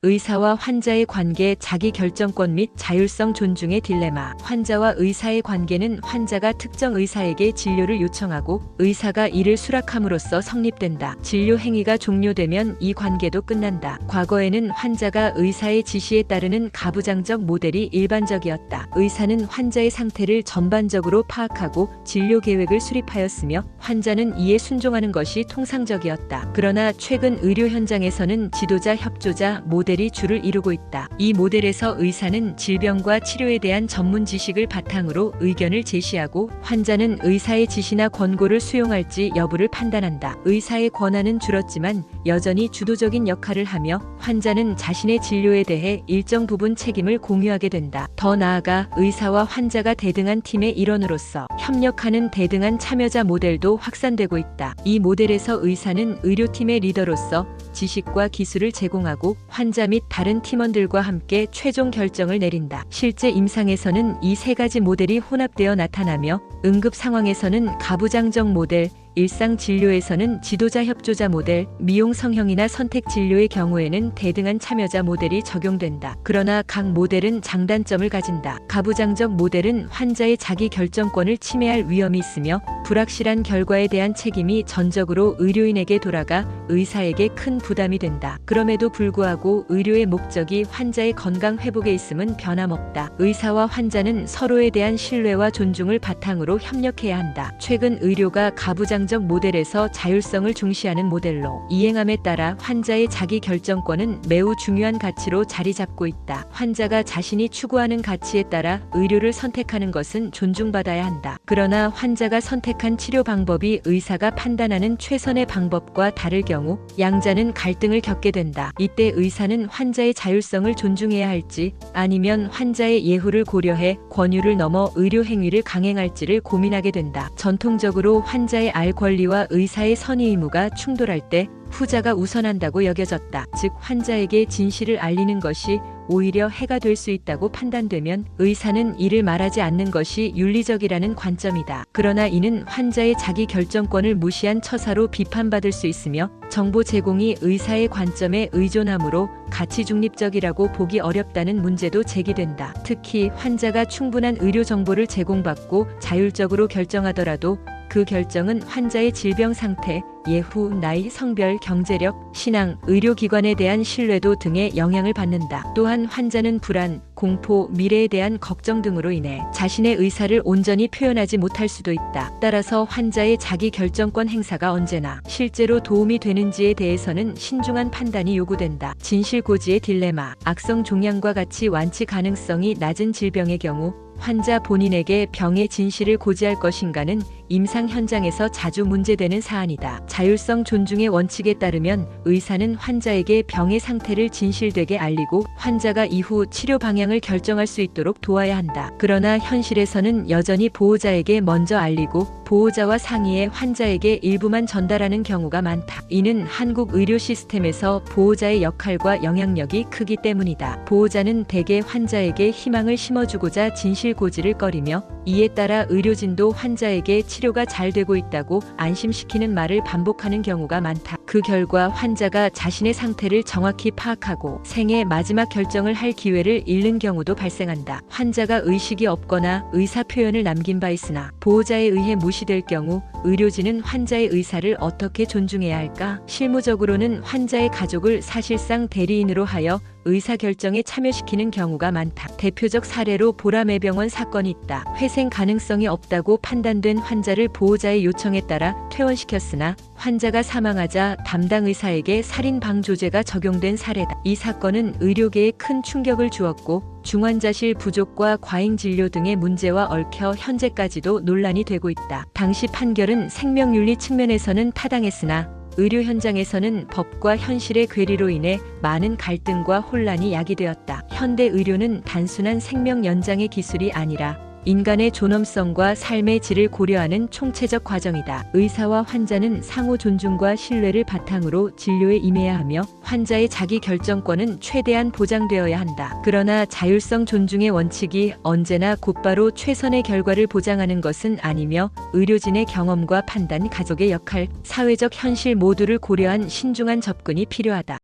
의사와 환자의 관계, 자기 결정권 및 자율성 존중의 딜레마. 환자와 의사의 관계는 환자가 특정 의사에게 진료를 요청하고 의사가 이를 수락함으로써 성립된다. 진료 행위가 종료되면 이 관계도 끝난다. 과거에는 환자가 의사의 지시에 따르는 가부장적 모델이 일반적이었다. 의사는 환자의 상태를 전반적으로 파악하고 진료 계획을 수립하였으며 환자는 이에 순종하는 것이 통상적이었다. 그러나 최근 의료 현장에서는 지도자, 협조자, 모델이 주를 이루고 있다. 이 모델에서 의사는 질병과 치료에 대한 전문 지식을 바탕으로 의견을 제시하고 환자는 의사의 지시나 권고를 수용할지 여부를 판단한다. 의사의 권한은 줄었지만 여전히 주도적인 역할을 하며 환자는 자신의 진료에 대해 일정 부분 책임을 공유하게 된다. 더 나아가 의사와 환자가 대등한 팀의 일원으로서 협력하는 대등한 참여자 모델도 확산되고 있다. 이 모델에서 의사는 의료팀의 리더로서 지식과 기술을 제공하고 환자 및 다른 팀원들과 함께 최종 결정을 내린다. 실제 임상에서는 이 세 가지 모델이 혼합되어 나타나며 응급 상황에서는 가부장적 모델, 일상 진료에서는 지도자 협조자 모델, 미용 성형이나 선택 진료의 경우에는 대등한 참여자 모델이 적용된다. 그러나 각 모델은 장단점을 가진다. 가부장적 모델은 환자의 자기 결정권을 침해할 위험이 있으며 불확실한 결과에 대한 책임이 전적으로 의료인에게 돌아가 의사에게 큰 부담이 된다. 그럼에도 불구하고 의료의 목적이 환자의 건강 회복에 있음은 변함없다. 의사와 환자는 서로에 대한 신뢰와 존중을 바탕으로 협력해야 한다. 최근 의료가 가부장 적 모델에서 자율성을 중시하는 모델로 이행함에 따라 환자의 자기 결정권은 매우 중요한 가치로 자리 잡고 있다. 환자가 자신이 추구하는 가치에 따라 의료를 선택하는 것은 존중받아야 한다. 그러나 환자가 선택한 치료 방법이 의사가 판단하는 최선의 방법과 다를 경우 양자는 갈등을 겪게 된다. 이때 의사는 환자의 자율성을 존중해야 할지 아니면 환자의 예후를 고려해 권유를 넘어 의료 행위를 강행할지를 고민하게 된다. 전통적으로 환자의 알 권리와 의사의 선의 의무가 충돌할 때 후자가 우선한다고 여겨졌다. 즉 환자에게 진실을 알리는 것이 오히려 해가 될 수 있다고 판단되면 의사는 이를 말하지 않는 것이 윤리적이라는 관점이다. 그러나 이는 환자의 자기 결정권을 무시한 처사로 비판받을 수 있으며 정보 제공이 의사의 관점에 의존하므로 가치 중립적이라고 보기 어렵다는 문제도 제기된다. 특히 환자가 충분한 의료 정보를 제공받고 자율적으로 결정하더라도 그 결정은 환자의 질병 상태, 예후, 나이, 성별, 경제력, 신앙, 의료기관에 대한 신뢰도 등에 영향을 받는다. 또한 환자는 불안, 공포, 미래에 대한 걱정 등으로 인해 자신의 의사를 온전히 표현하지 못할 수도 있다. 따라서 환자의 자기 결정권 행사가 언제나 실제로 도움이 되는지에 대해서는 신중한 판단이 요구된다. 진실고지의 딜레마. 악성 종양과 같이 완치 가능성이 낮은 질병의 경우 환자 본인에게 병의 진실을 고지할 것인가는 임상 현장에서 자주 문제되는 사안이다. 자율성 존중의 원칙에 따르면 의사는 환자에게 병의 상태를 진실되게 알리고 환자가 이후 치료 방향을 결정할 수 있도록 도와야 한다. 그러나 현실에서는 여전히 보호자에게 먼저 알리고 보호자와 상의해 환자에게 일부만 전달하는 경우가 많다. 이는 한국 의료 시스템에서 보호자의 역할과 영향력이 크기 때문이다. 보호자는 대개 환자에게 희망을 심어주고자 진실고지를 꺼리며 이에 따라 의료진도 환자에게 치료가 잘 되고 있다고 안심시키는 말을 반복하는 경우가 많다. 그 결과 환자가 자신의 상태를 정확히 파악하고 생애 마지막 결정을 할 기회를 잃는 경우도 발생한다. 환자가 의식이 없거나 의사 표현을 남긴 바 있으나 보호자에 의해 무시될 경우 의료진은 환자의 의사를 어떻게 존중해야 할까? 실무적으로는 환자의 가족을 사실상 대리인으로 하여 의사결정에 참여시키는 경우가 많다. 대표적 사례로 보라매병원 사건이 있다. 회생 가능성이 없다고 판단된 환자를 보호자의 요청에 따라 퇴원시켰으나 환자가 사망하자 담당 의사에게 살인방조제가 적용된 사례다. 이 사건은 의료계에 큰 충격을 주었고 중환자실 부족과 과잉 진료 등의 문제와 얽혀 현재까지도 논란이 되고 있다. 당시 판결은 생명윤리 측면에서는 타당했으나 의료 현장에서는 법과 현실의 괴리로 인해 많은 갈등과 혼란이 야기되었다. 현대 의료는 단순한 생명 연장의 기술이 아니라 인간의 존엄성과 삶의 질을 고려하는 총체적 과정이다. 의사와 환자는 상호 존중과 신뢰를 바탕으로 진료에 임해야 하며 환자의 자기 결정권은 최대한 보장되어야 한다. 그러나 자율성 존중의 원칙이 언제나 곧바로 최선의 결과를 보장하는 것은 아니며 의료진의 경험과 판단, 가족의 역할, 사회적 현실 모두를 고려한 신중한 접근이 필요하다.